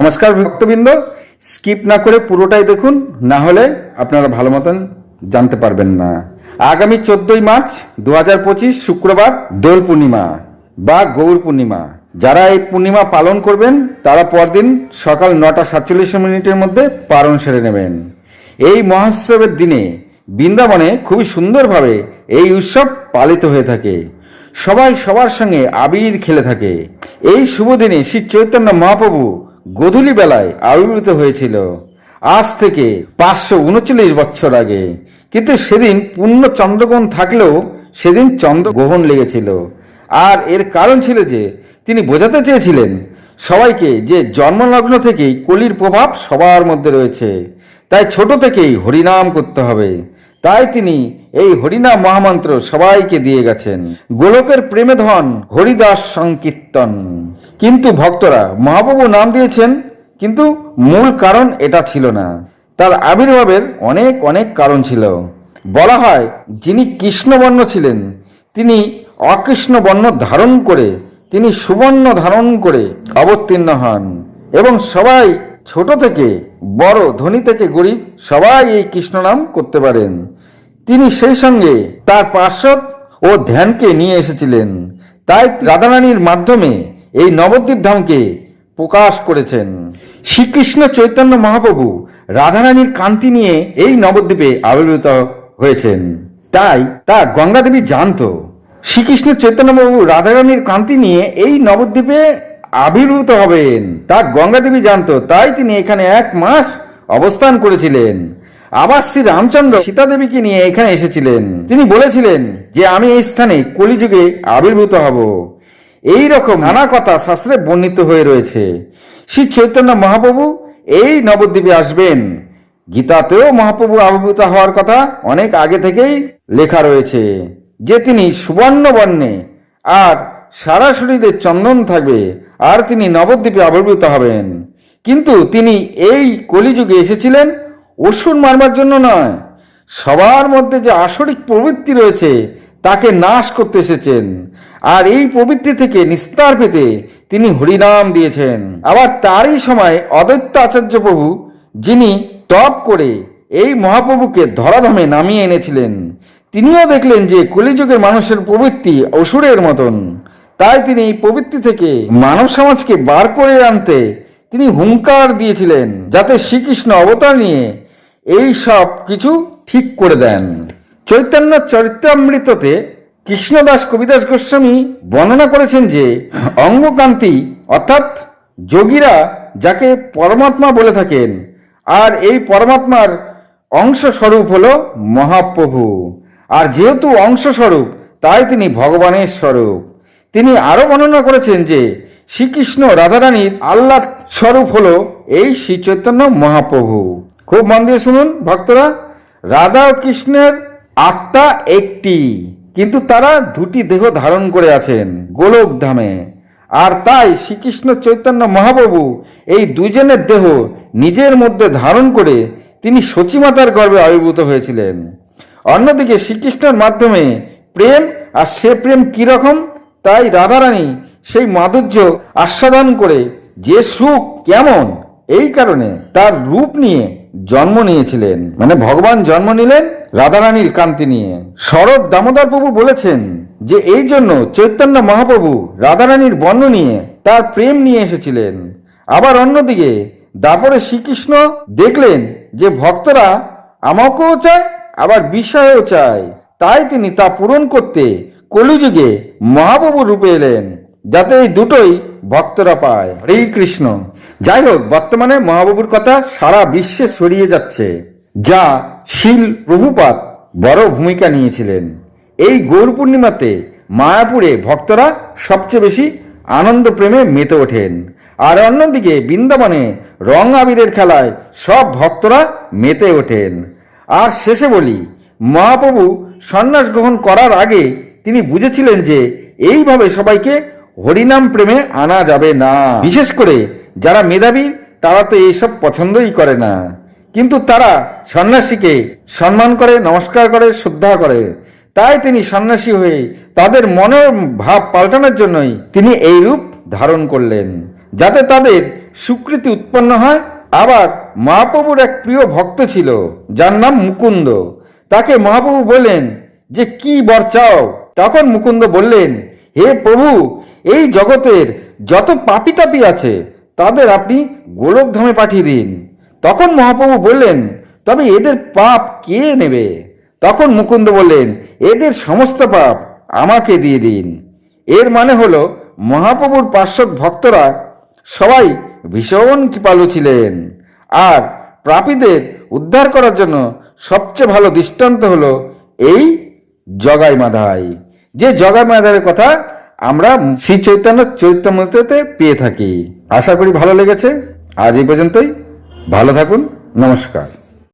নমস্কার ভক্তবৃন্দ, স্কিপ না করে পুরোটাই দেখুন, না হলে আপনারা ভালো মতন জানতে পারবেন না। আগামী 14ই মার্চ 2025 শুক্রবার দোল পূর্ণিমা বা গৌর পূর্ণিমা। যারা এই পূর্ণিমা পালন করবেন তারা পরদিন সকাল 9:47 মধ্যে পালন সেরে নেবেন। এই মহোৎসবের দিনে বৃন্দাবনে খুবই সুন্দরভাবে এই উৎসব পালিত হয়ে থাকে। সবাই সবার সঙ্গে আবির খেলে থাকে। এই শুভ দিনে শ্রী চৈতন্য মহাপ্রভু গোধূলি বেলায় আবির্ভূত হয়েছিল, আজ থেকে 539 বছর আগে। কিন্তু সেদিন পূর্ণ চন্দ্রগ্রহণ থাকলেও সেদিন চন্দ্রগ্রহণ লেগেছিল। আর এর কারণ ছিল যে তিনি বোঝাতে চেয়েছিলেন সবাইকে যে জন্মলগ্ন থেকেই কলির প্রভাব সবার মধ্যে রয়েছে, তাই ছোট থেকেই হরিনাম করতে হবে। তাই তিনি এই হরিনাম মহামন্ত্র সবাইকে দিয়ে গেছেন। গোলকের প্রেমে ধন হরিদাস সংকীর্তন। কিন্তু ভক্তরা মহাপ্রভু নাম দিয়েছেন, কিন্তু মূল কারণ এটা ছিল না। তার আবির্ভাবের অনেক অনেক কারণ ছিল। বলা হয় যিনি কৃষ্ণবর্ণ ছিলেন তিনি অকৃষ্ণ বর্ণ ধারণ করে, তিনি সুবর্ণ ধারণ করে অবতীর্ণ হন এবং সবাই ছোট থেকে বড়, ধনী থেকে গরিব সবাই এই কৃষ্ণ নাম করতে পারেন। তিনি সেই সঙ্গে তার পার্শ্বদ ও ধ্যানকে নিয়ে এসেছিলেন। তাই রাধারানীর মাধ্যমে এই নবদ্বীপ ধামকে প্রকাশ করেছেন। শ্রীকৃষ্ণ চৈতন্য মহাপ্রভু রাধারানীর কান্তি নিয়ে এই নবদ্বীপে আবির্ভূত হয়েছেন। তাই তা গঙ্গা দেবী জানত। শ্রীকৃষ্ণ চৈতন্য মহাপ্রভু রাধারানীর কান্তি নিয়ে এই নবদ্বীপে আবির্ভূত হবেন তা গঙ্গা দেবী জানত। তাই তিনি এখানে 1 মাস অবস্থান করেছিলেন। আবার শ্রী রামচন্দ্র সীতা দেবীকে নিয়ে এখানে এসেছিলেন। তিনি বলেছিলেন যে আমি এই স্থানে কলিযুগে আবির্ভূত হব। এই রকম নানা কথা শাস্ত্রে বর্ণিত হয়ে রয়েছে। শ্রী চৈতন্য মহাপ্রভু এই নবদ্বীপে আসবেন। গীতাতেও মহাপ্রভু আবির্ভূত হওয়ার কথা অনেক আগে থেকেই লেখা রয়েছে যে তিনি সুবর্ণ বর্ণে আর সারা শরীরে চন্দন থাকবে আর তিনি নবদ্বীপে আবির্ভূত হবেন। কিন্তু তিনি এই কলিযুগে এসেছিলেন অসুর মারবার জন্য নয়, সবার মধ্যে যে আসরিক প্রবৃত্তি রয়েছে তাকে নাশ করতে এসেছেন। আর এই প্রবৃত্তি থেকে নিস্তার পেতে তিনি হরিনাম দিয়েছেন। আবার তারই সময় অদ্বৈত আচার্য প্রভু, যিনি তপ করে এই মহাপ্রভুকে ধরাধামে নামিয়ে এনেছিলেন, তিনিও দেখলেন যে কলিযুগের মানুষের প্রবৃত্তি অসুরের মতন। তাই তিনি এই প্রবৃত্তি থেকে মানব সমাজকে বার করে আনতে তিনি হুঙ্কার দিয়েছিলেন, যাতে শ্রীকৃষ্ণ অবতার নিয়ে এই সব কিছু ঠিক করে দেন। চৈতন্য চরিতামৃততে কৃষ্ণদাস কবিদাস গোস্বামী বর্ণনা করেছেন যে অঙ্গকান্তি অর্থাৎ যোগীরা যাকে পরমাত্মা বলে থাকেন, আর এই পরমাত্মার অংশ স্বরূপ হল মহাপ্রভু। আর যেহেতু অংশ স্বরূপ তাই তিনি ভগবানের স্বরূপ। তিনি আরো বর্ণনা করেছেন যে শ্রীকৃষ্ণ রাধারানীর আল্লাহ স্বরূপ হল এই শ্রী চৈতন্য মহাপ্রভু। খুব মন দিয়ে শুনুন ভক্তরা, রাধা ও কৃষ্ণের আত্মা একটি, কিন্তু তারা 2টি দেহ ধারণ করে আছেন গোলক ধামে। আর তাই শ্রীকৃষ্ণ চৈতন্য মহাপ্রভু এই দুজনের দেহ নিজের মধ্যে ধারণ করে তিনি সচিমাতার গর্ভে আবির্ভূত হয়েছিলেন। অন্যদিকে শ্রীকৃষ্ণের মাধ্যমে প্রেম, আর সে প্রেম কিরকম তাই রাধারানী সেই মাধুর্য আস্বাদন করে যে সুখ কেমন, এই কারণে তার রূপ নিয়ে জন্ম নিয়েছিলেন। মানে ভগবান জন্ম নিলেন রাধারানীর কান্তি নিয়ে। শরৎ দামোদর প্রভু বলেছেন যে এই জন্য চৈতন্য মহাপ্রভু রাধারানীর বর্ণ নিয়ে তার প্রেম নিয়ে এসেছিলেন। আবার অন্যদিকে দাপরে শ্রীকৃষ্ণ দেখলেন যে ভক্তরা আমাকেও চায় আবার বিষয়ও চায়, তাই তিনি তা পূরণ করতে কলিযুগে মহাপ্রভুর রূপে এলেন, যাতে এই দুটোই ভক্তরা পায়। হরে কৃষ্ণ। যাই হোক, বর্তমানে মহাপ্রভুর কথা সারা বিশ্বে ছড়িয়ে যাচ্ছে, যা শিল প্রভুপাদ বড় ভূমিকা নিয়েছিলেন। এই গৌর পূর্ণিমাতে মায়াপুরে ভক্তরা সবচেয়ে বেশি আনন্দ প্রেমে মেতে ওঠেন। আর অন্যদিকে বৃন্দাবনে রং আবিরের খেলায় সব ভক্তরা মেতে ওঠেন। আর শেষে বলি, মহাপ্রভু সন্ন্যাস গ্রহণ করার আগে তিনি বুঝেছিলেন যে এইভাবে সবাইকে হরিনাম প্রেমে আনা যাবে না। বিশেষ করে যারা মেধাবী তারা তো এইসব পছন্দই করে না, কিন্তু তারা সন্ন্যাসীকে সম্মান করে, নমস্কার করে, শ্রদ্ধা করে। তাই তিনি সন্ন্যাসী হয়ে তাদের মনের ভাব পাল্টানোর জন্যই তিনি এই রূপ ধারণ করলেন, যাতে তাদের সুকৃতি উৎপন্ন হয়। আবার মহাপ্রভুর এক প্রিয় ভক্ত ছিল যার নাম মুকুন্দ। তাকে মহাপ্রভু বললেন যে কি বর চাও? তখন মুকুন্দ বললেন, হে প্রভু, এই জগতের যত পাপী তাপী আছে তাদের আপনি গোলকধামে পাঠিয়ে দিন। তখন মহাপ্রভু বললেন, তবে এদের পাপ কে নেবে? তখন মুকুন্দ বললেন, এদের সমস্ত পাপ আমাকে দিয়ে দিন। এর মানে হলো মহাপ্রভুর পার্শ্বদ ভক্তরা সবাই ভীষণ কৃপালু ছিলেন। আর পাপীদের উদ্ধার করার জন্য সবচেয়ে ভালো দৃষ্টান্ত হলো এই জগাই মাধাই, যে জগাই মাধাইয়ের কথা আমরা শ্রী চৈতন্য চরিতামৃততে পেয়ে থাকি। আশা করি ভালো লেগেছে। আজ এই পর্যন্তই। ভালো থাকুন। নমস্কার।